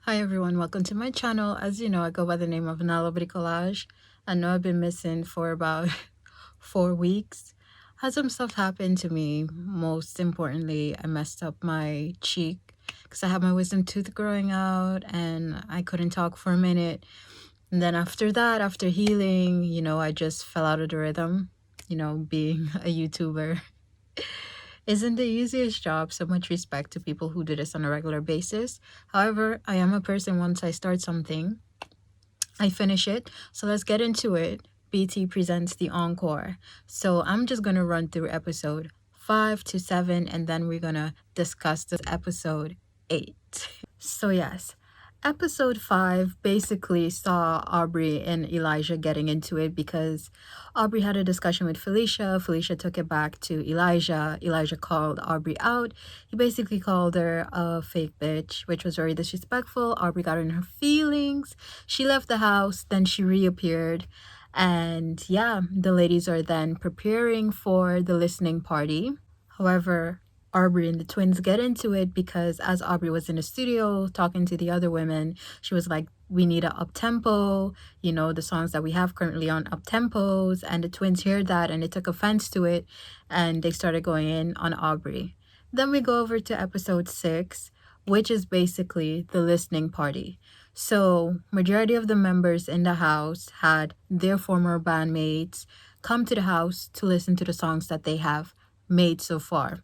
Hi everyone, welcome to my channel. As you know, I go by the name of Nala Bricolage. I know I've been missing for about 4 weeks. Had some stuff happen to me. Most importantly, I messed up my cheek because I had my wisdom tooth growing out and I couldn't talk for a minute. And then after that, after healing, I just fell out of the rhythm. Being a YouTuber isn't the easiest job. So much respect to people who do this on a regular basis. However, I am a person, once I start something, I finish it. So let's get into it. BT presents the Encore. So I'm just going to run through episode 5 to 7 and then we're going to discuss this episode 8. So yes, episode 5 basically saw Aubrey and Elijah getting into it because Aubrey had a discussion with Felicia. Felicia took it back to Elijah. Elijah called Aubrey out. He basically called her a fake bitch, which was very disrespectful. Aubrey got in her feelings. She left the house, then she reappeared. And yeah, the ladies are then preparing for the listening party. However, Aubrey and the twins get into it because as Aubrey was in the studio talking to the other women, she was like, we need a up-tempo, the songs that we have currently on up-tempos. And the twins heard that and they took offense to it and they started going in on Aubrey. Then we go over to episode 6, which is basically the listening party. So majority of the members in the house had their former bandmates come to the house to listen to the songs that they have made so far.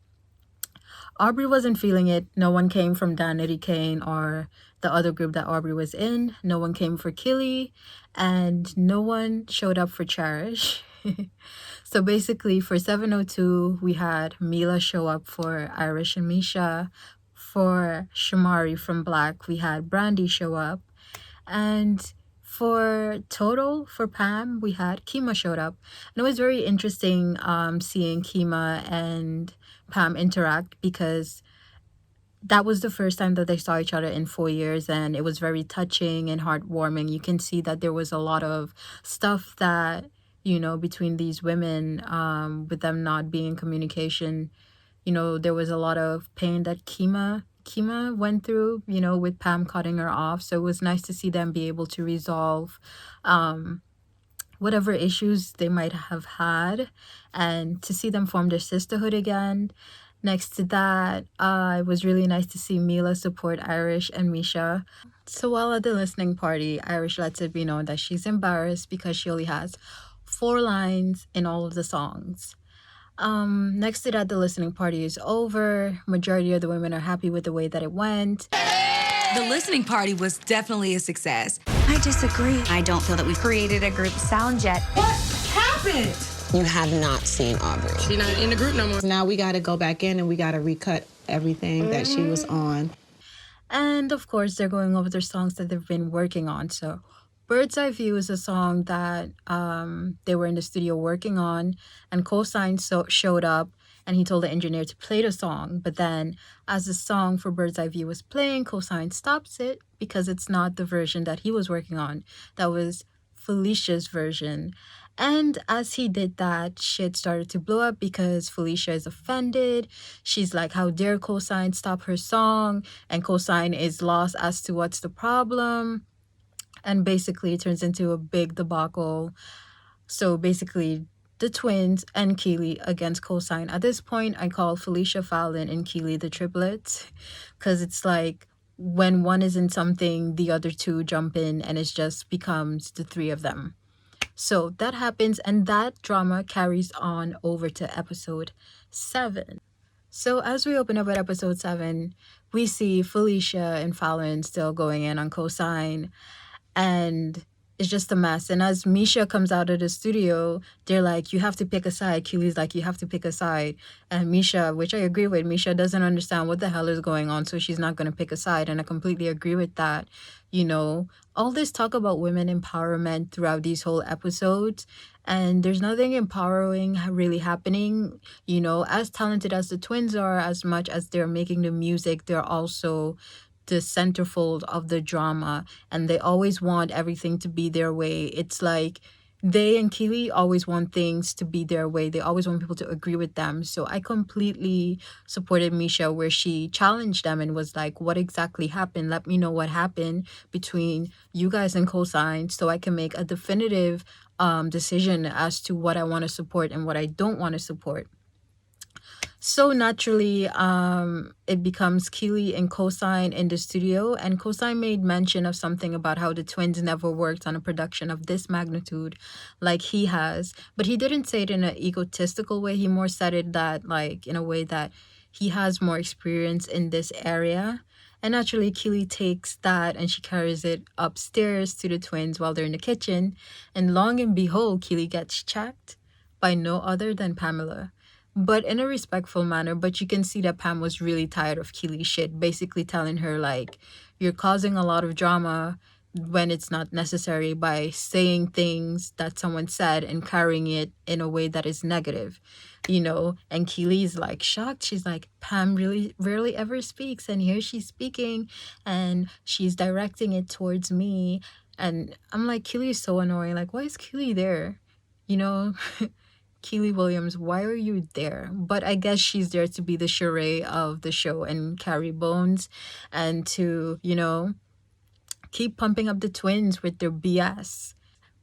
Aubrey wasn't feeling it. No one came from Danity Kane or the other group that Aubrey was in. No one came for Killy, and no one showed up for Cherish. So basically for 702, we had Mila show up for Irish and Misha. For Shamari from Black, we had Brandy show up. And for Total, for Pam, we had Kima showed up. And it was very interesting seeing Kima and Pam interact because that was the first time that they saw each other in 4 years, and it was very touching and heartwarming. You can see that there was a lot of stuff that, between these women, with them not being in communication. There was a lot of pain that Kima went through, with Pam cutting her off. So it was nice to see them be able to resolve whatever issues they might have had and to see them form their sisterhood again. Next to that, it was really nice to see Mila support Irish and Misha. So while at the listening party, Irish lets it be known that she's embarrassed because she only has 4 lines in all of the songs. Next to that, the listening party is over. Majority of the women are happy with the way that it went. The listening party was definitely a success. I disagree. I don't feel that we've created a group sound yet. What happened? You have not seen Aubrey. She's not in the group no more. Now we got to go back in and we got to recut everything that she was on. And of course, they're going over their songs that they've been working on. So Bird's Eye View is a song that they were in the studio working on, and Cosign showed up and he told the engineer to play the song. But then as the song for Bird's Eye View was playing, Cosign stops it because it's not the version that he was working on. That was Felicia's version. And as he did that, shit started to blow up because Felicia is offended. She's like, how dare Cosign stop her song? And Cosign is lost as to what's the problem. And basically it turns into a big debacle. So basically the twins and Keely against Cosign. At this point, I call Felicia, Fallon, and Keely the triplets because it's like when one is in something, the other two jump in and it just becomes the 3 of them. So that happens, and that drama carries on over to episode 7. So as we open up at episode 7, we see Felicia and Fallon still going in on Cosign, and it's just a mess. And as Misha comes out of the studio, they're like, you have to pick a side. Keely's like, you have to pick a side. And Misha, which I agree with, Misha doesn't understand what the hell is going on, so she's not going to pick a side. And I completely agree with that. All this talk about women empowerment throughout these whole episodes, and there's nothing empowering really happening. As talented as the twins are, as much as they're making the music, they're also the centerfold of the drama, and they always want everything to be their way. It's like they and Keely always want things to be their way. They always want people to agree with them. So I completely supported Misha where she challenged them and was like, what exactly happened? Let me know what happened between you guys and Cosign so I can make a definitive decision as to what I want to support and what I don't want to support. So naturally, it becomes Keely and Cosign in the studio, and Cosign made mention of something about how the twins never worked on a production of this magnitude like he has. But he didn't say it in an egotistical way. He more said it that, like, in a way that he has more experience in this area. And naturally, Keely takes that and she carries it upstairs to the twins while they're in the kitchen. And long and behold, Keely gets checked by no other than Pamela, but in a respectful manner. But you can see that Pam was really tired of Keely's shit, basically telling her, like, you're causing a lot of drama when it's not necessary by saying things that someone said and carrying it in a way that is negative, you know. And Keely's like shocked. She's like, Pam really rarely ever speaks, and here she's speaking and she's directing it towards me. And I'm like, Keely is so annoying. Like, why is Keely there? You know, Keely Williams, why are you there? But I guess she's there to be the charade of the show and carry bones and to, you know, keep pumping up the twins with their BS.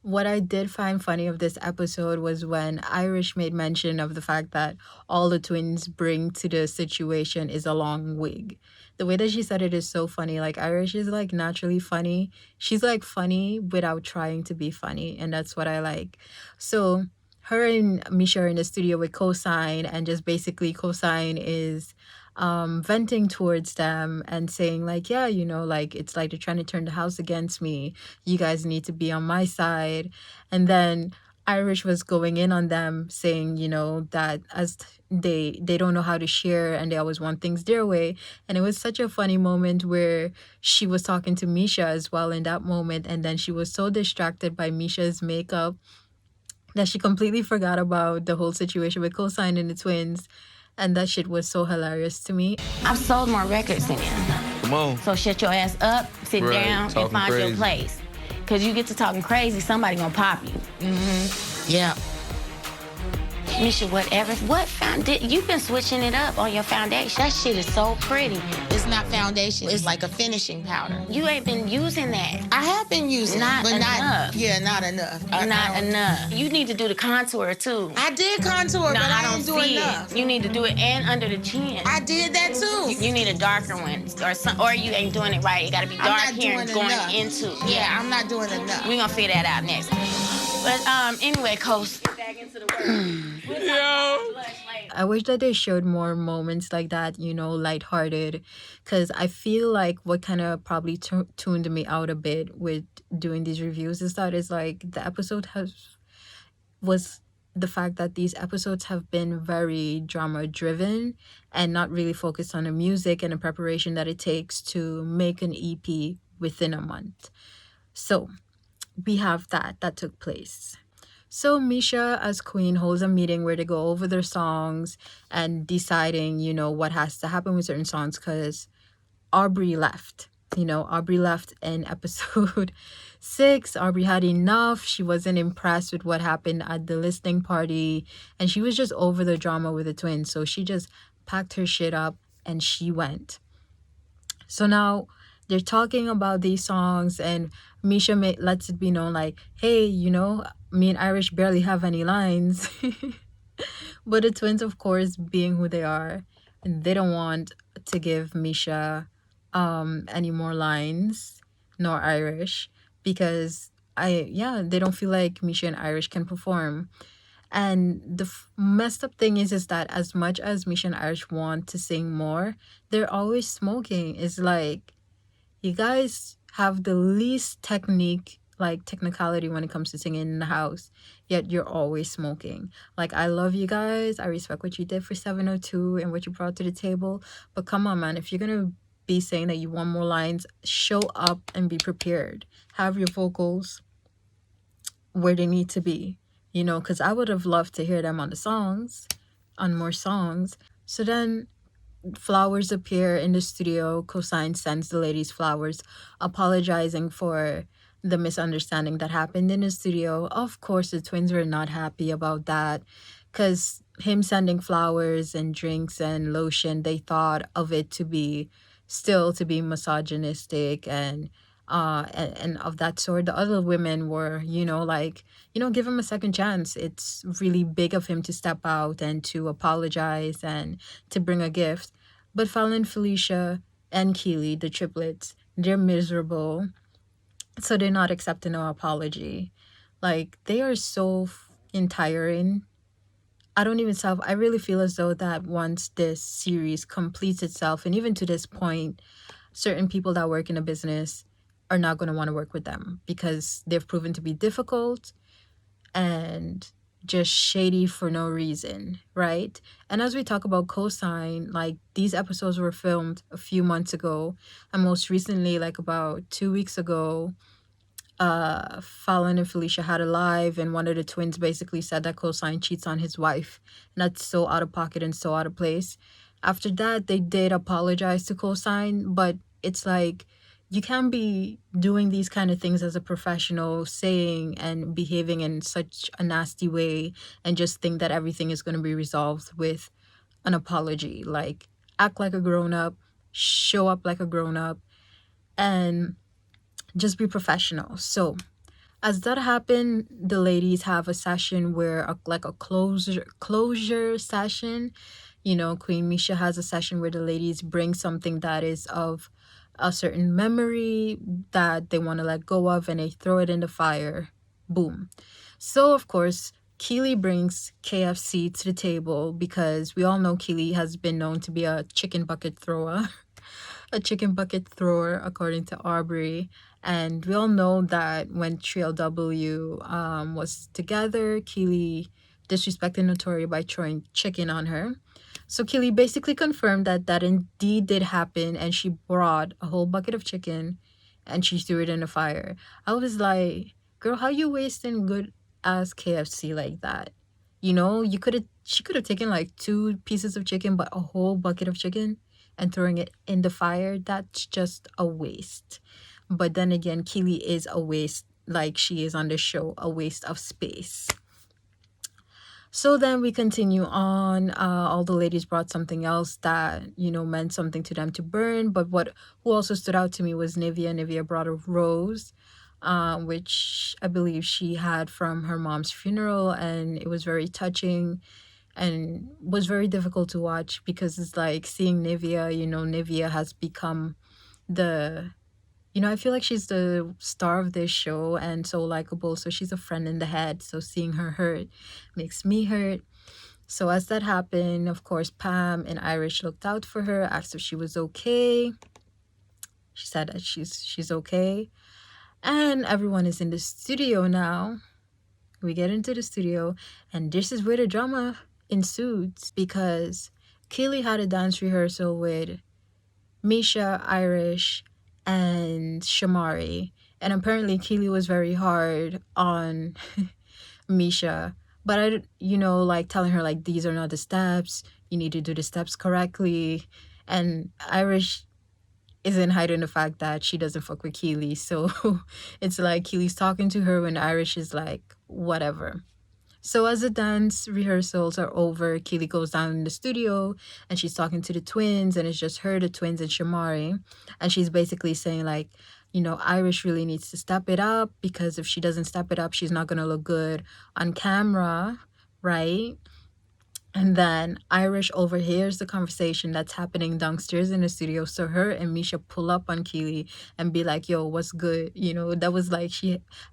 What I did find funny of this episode was when Irish made mention of the fact that all the twins bring to the situation is a long wig. The way that she said it is so funny. Like, Irish is like naturally funny. She's like funny without trying to be funny, and that's what I like. So her and Misha are in the studio with Cosign, and just basically Cosign is venting towards them and saying, like, yeah, you know, like, it's like they're trying to turn the house against me. You guys need to be on my side. And then Irish was going in on them, saying, you know, that as they don't know how to share and they always want things their way. And it was such a funny moment where she was talking to Misha as well in that moment, and then she was so distracted by Misha's makeup that she completely forgot about the whole situation with Cosign and the twins. And that shit was so hilarious to me. I've sold more records than you. Come on. So shut your ass up, sit Right, down, and talking find your crazy. place. Cause you get to talking crazy, somebody gonna pop you. Yeah. Misha, whatever. You've been switching it up on your foundation. That shit is so pretty. It's not foundation. It's like a finishing powder. You ain't been using that. I have been using Not it, but enough. not enough. Not enough. You need to do the contour too. I did contour, No, but I don't didn't do see enough. it. You need to do it and under the chin. I did that too. You need a darker one, or you ain't doing it right. It gotta be I'm dark not here and doing going enough. into. Yeah, I'm not doing enough. We gonna figure that out next. But anyway, Coast. Get back into the work. I wish that they showed more moments like that, you know, lighthearted, because I feel like what kind of probably tuned me out a bit with doing these reviews is that is like was the fact that these episodes have been very drama driven and not really focused on the music and the preparation that it takes to make an EP within a month. So we have that took place. So Misha as queen holds a meeting where they go over their songs and deciding, you know, what has to happen with certain songs, because Aubrey left. You know, Aubrey left in episode 6. Aubrey had enough. She wasn't impressed with what happened at the listening party, and she was just over the drama with the twins. So she just packed her shit up and she went. So now they're talking about these songs, and Misha lets it be known, like, hey, you know, me and Irish barely have any lines. But the twins, of course, being who they are, they don't want to give Misha any more lines, nor Irish, because they don't feel like Misha and Irish can perform. And the messed up thing is that as much as Misha and Irish want to sing more, they're always smoking. It's like, you guys have the least technicality when it comes to singing in the house, yet you're always smoking. Like, I love you guys. I respect what you did for 702 and what you brought to the table. But come on, man, if you're going to be saying that you want more lines, show up and be prepared. Have your vocals where they need to be, you know, because I would have loved to hear them on more songs. So then flowers appear in the studio. Cosign sends the ladies flowers, apologizing for the misunderstanding that happened in the studio. Of course, the twins were not happy about that because him sending flowers and drinks and lotion, they thought of it to be still to be misogynistic and of that sort. The other women were, like, give him a second chance. It's really big of him to step out and to apologize and to bring a gift. But Fallon, Felicia, and Keely, the triplets, they're miserable, so they're not accepting no apology. Like, they are so tiring. I don't even self I really feel as though that once this series completes itself, and even to this point, certain people that work in a business are not going to want to work with them because they've proven to be difficult and just shady for no reason, right? And as we talk about cosign, like, these episodes were filmed a few months ago, and most recently, like about 2 weeks ago, Fallon and Felicia had a live, and one of the twins basically said that cosign cheats on his wife. And that's so out of pocket and so out of place. After that, they did apologize to cosign, but it's like, you can't be doing these kind of things as a professional, saying and behaving in such a nasty way, and just think that everything is going to be resolved with an apology. Like, act like a grown up, show up like a grown up, and just be professional. So as that happened, the ladies have a session where like a closure session. Queen Misha has a session where the ladies bring something that is of a certain memory that they want to let go of, and they throw it in the fire. Boom. So of course, Keely brings KFC to the table because we all know Keely has been known to be a chicken bucket thrower. A chicken bucket thrower, according to Aubrey. And we all know that when Trio W was together, Keely disrespected Notori by throwing chicken on her. So Keely basically confirmed that that indeed did happen, and she brought a whole bucket of chicken and she threw it in the fire. I was like, girl, how you wasting good ass KFC like that? She could have taken like 2 pieces of chicken, but a whole bucket of chicken and throwing it in the fire, that's just a waste. But then again, Keely is a waste, like she is on the show, a waste of space. So then we continue on. All the ladies brought something else that, meant something to them to burn. But who also stood out to me was Nivea. Nivea brought a rose, which I believe she had from her mom's funeral. And it was very touching and was very difficult to watch because it's like seeing Nivea. Nivea has become I feel like she's the star of this show and so likable. So she's a friend in the head. So seeing her hurt makes me hurt. So as that happened, of course, Pam and Irish looked out for her, asked if she was okay. She said that she's okay. And everyone is in the studio now. We get into the studio, and this is where the drama ensues because Keely had a dance rehearsal with Misha, Irish, and Shamari. And apparently Keely was very hard on Misha. But like telling her, like, these are not the steps. You need to do the steps correctly. And Irish isn't hiding the fact that she doesn't fuck with Keely. So it's like Keely's talking to her when Irish is like, whatever. So as the dance rehearsals are over, Keely goes down in the studio and she's talking to the twins, and it's just her, the twins, and Shamari. And she's basically saying, like, Irish really needs to step it up because if she doesn't step it up, she's not going to look good on camera, right? And then Irish overhears the conversation that's happening downstairs in the studio. So her and Misha pull up on Keely and be like, yo, what's good? That was like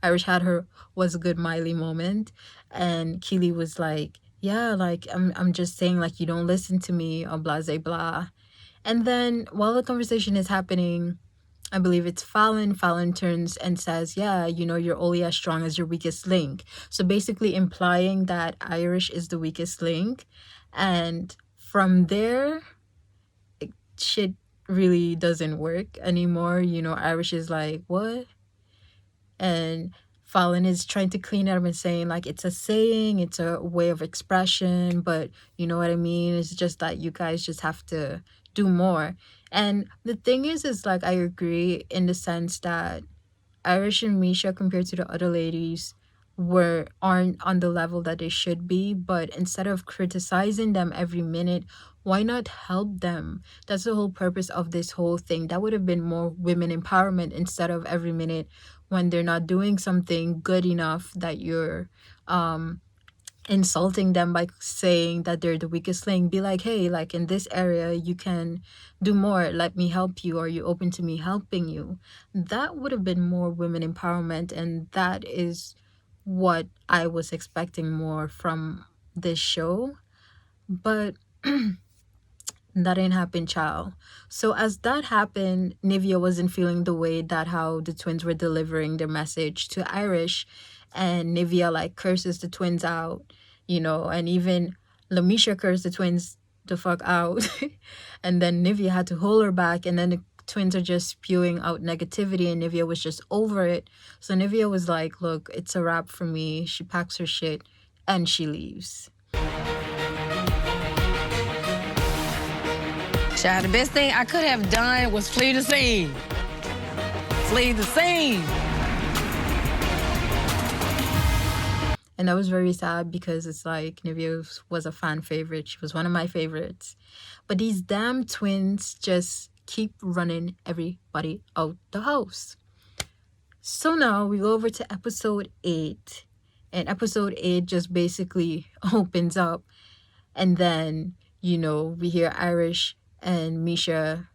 Irish had her what's good Miley moment. And Keely was like, yeah, like, I'm just saying, like, you don't listen to me or blah, blah, blah. And then while the conversation is happening, I believe it's Fallon. Fallon turns and says, yeah, you're only as strong as your weakest link. So basically implying that Irish is the weakest link. And from there, shit really doesn't work anymore. Irish is like, what? And Fallon is trying to clean it up and saying, like, it's a saying, it's a way of expression, but you know what I mean? It's just that you guys just have to do more. And the thing is like, I agree in the sense that Irish and Misha, compared to the other ladies, aren't on the level that they should be. But instead of criticizing them every minute, why not help them? That's the whole purpose of this whole thing. That would have been more women empowerment, instead of every minute when they're not doing something good enough that you're insulting them by saying that they're the weakest link. Be like, hey, like in this area you can do more, let me help you, or you open to me helping you. That would have been more women empowerment, and that is what I was expecting more from this show. But that ain't happen, child. So as that happened, Nivea wasn't feeling the way that how the twins were delivering their message to Irish, and Nivea like curses the twins out, and even Lamisha cursed the twins the fuck out. And then Nivea had to hold her back, and then the twins are just spewing out negativity, and Nivea was just over it. So Nivea was like, look, it's a wrap for me. She packs her shit and she leaves. Child, the best thing I could have done was flee the scene. Flee the scene. And that was very sad, because it's like Nivea was a fan favorite. She was one of my favorites. But these damn twins just keep running everybody out the house. So now we go over to episode 8. And episode 8 just basically opens up. And then, we hear Irish and Misha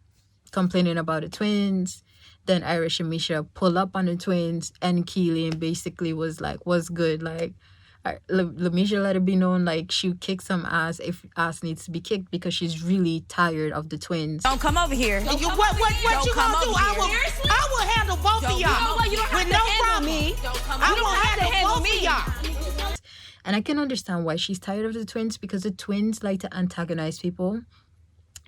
complaining about the twins. Then Irish and Misha pull up on the twins, and Keely basically was like, what's good? Like, Lamisha let it be known, like, she'll kick some ass if ass needs to be kicked, because she's really tired of the twins. Don't come over here. What you gonna do? I will handle both of y'all. You don't have With to no handle problem. me. I will handle both of y'all. And I can understand why she's tired of the twins, because the twins like to antagonize people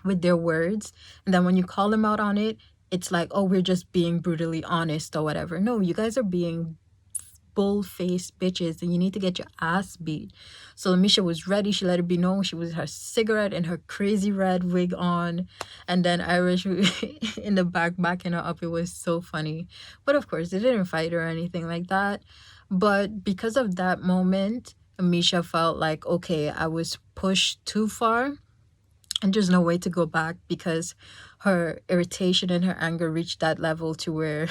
with their words. And then when you call them out on it, it's like, oh, we're just being brutally honest or whatever. No, you guys are being bull-faced bitches, and you need to get your ass beat. So Lamisha was ready. She let it be known. She was her cigarette and her crazy red wig on, and then Irish in the back backing her up. It was so funny. But of course, they didn't fight or anything like that. But because of that moment, Misha felt like, okay, I was pushed too far, and there's no way to go back, because her irritation and her anger reached that level to where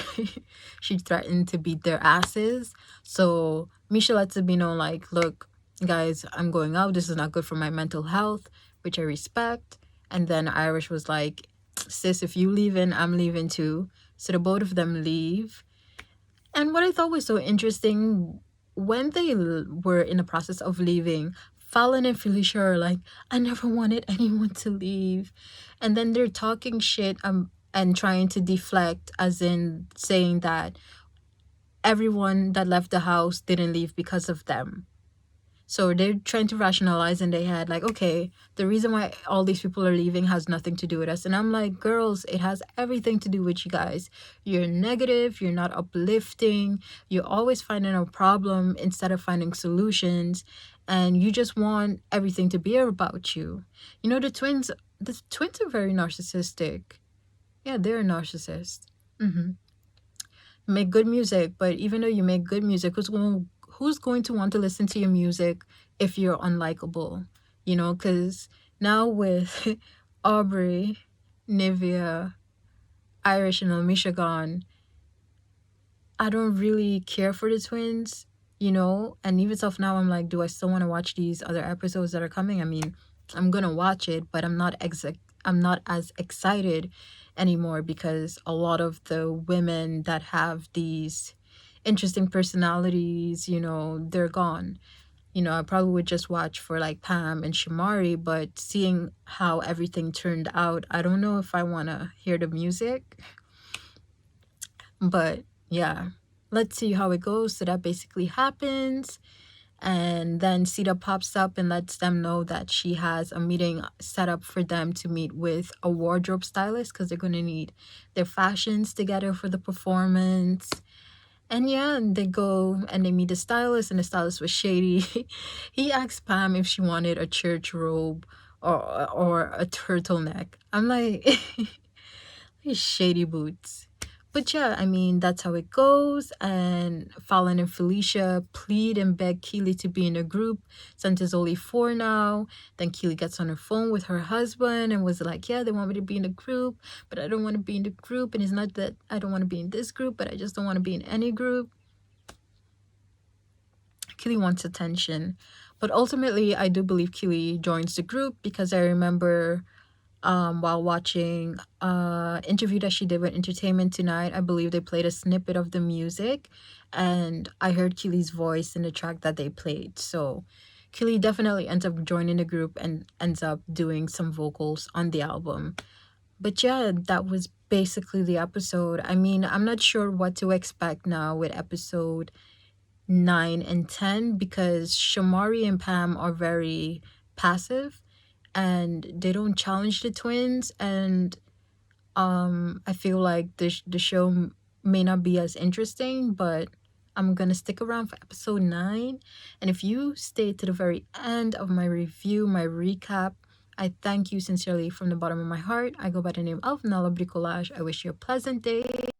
she threatened to beat their asses. So Misha lets it be known, like, look, guys, I'm going out. This is not good for my mental health, which I respect. And then Irish was like, sis, if you leaving, I'm leaving too. So the both of them leave. And what I thought was so interesting, when they were in the process of leaving, Fallon and Felicia are like, I never wanted anyone to leave. And then they're talking shit and trying to deflect, as in saying that everyone that left the house didn't leave because of them. So they're trying to rationalize in their head, like, okay, the reason why all these people are leaving has nothing to do with us. And I'm like, girls, it has everything to do with you guys. You're negative, you're not uplifting, you're always finding a problem instead of finding solutions, and you just want everything to be about you. The twins are very narcissistic. Yeah, they're a narcissist. Make good music, but even though you make good music, who's going to want to listen to your music if you're unlikable? Because now with Aubrey, Nivea, Irish, and Lamisha gone, I don't really care for the twins, and even so now I'm like, do I still want to watch these other episodes that are coming? I mean, I'm gonna watch it, but I'm not as excited anymore, because a lot of the women that have these interesting personalities, they're gone. I probably would just watch for like Pam and Shamari, but seeing how everything turned out, I don't know if I want to hear the music. But yeah, let's see how it goes. So that basically happens. And then Sita pops up and lets them know that she has a meeting set up for them to meet with a wardrobe stylist, because they're going to need their fashions together for the performance. And yeah, and they go and they meet the stylist, and the stylist was shady. He asked Pam if she wanted a church robe or a turtleneck. I'm like, these shady boots. But yeah, I mean, that's how it goes. And Fallon and Felicia plead and beg Keely to be in a group since it's only 4 now. Then Keely gets on her phone with her husband and was like, yeah, they want me to be in a group, but I don't want to be in the group. And it's not that I don't want to be in this group, but I just don't want to be in any group. Keely wants attention. But ultimately, I do believe Keely joins the group because I remember while watching interview that she did with Entertainment Tonight, I believe they played a snippet of the music, and I heard Keely's voice in the track that they played. So Keely definitely ends up joining the group and ends up doing some vocals on the album. But yeah, that was basically the episode. I mean, I'm not sure what to expect now with episode 9 and 10 because Shamari and Pam are very passive and they don't challenge the twins, and I feel like the show may not be as interesting, but I'm gonna stick around for episode 9. And if you stay to the very end of my review, my recap, I thank you sincerely from the bottom of my heart. I go by the name of Nala Bricolage. I wish you a pleasant day.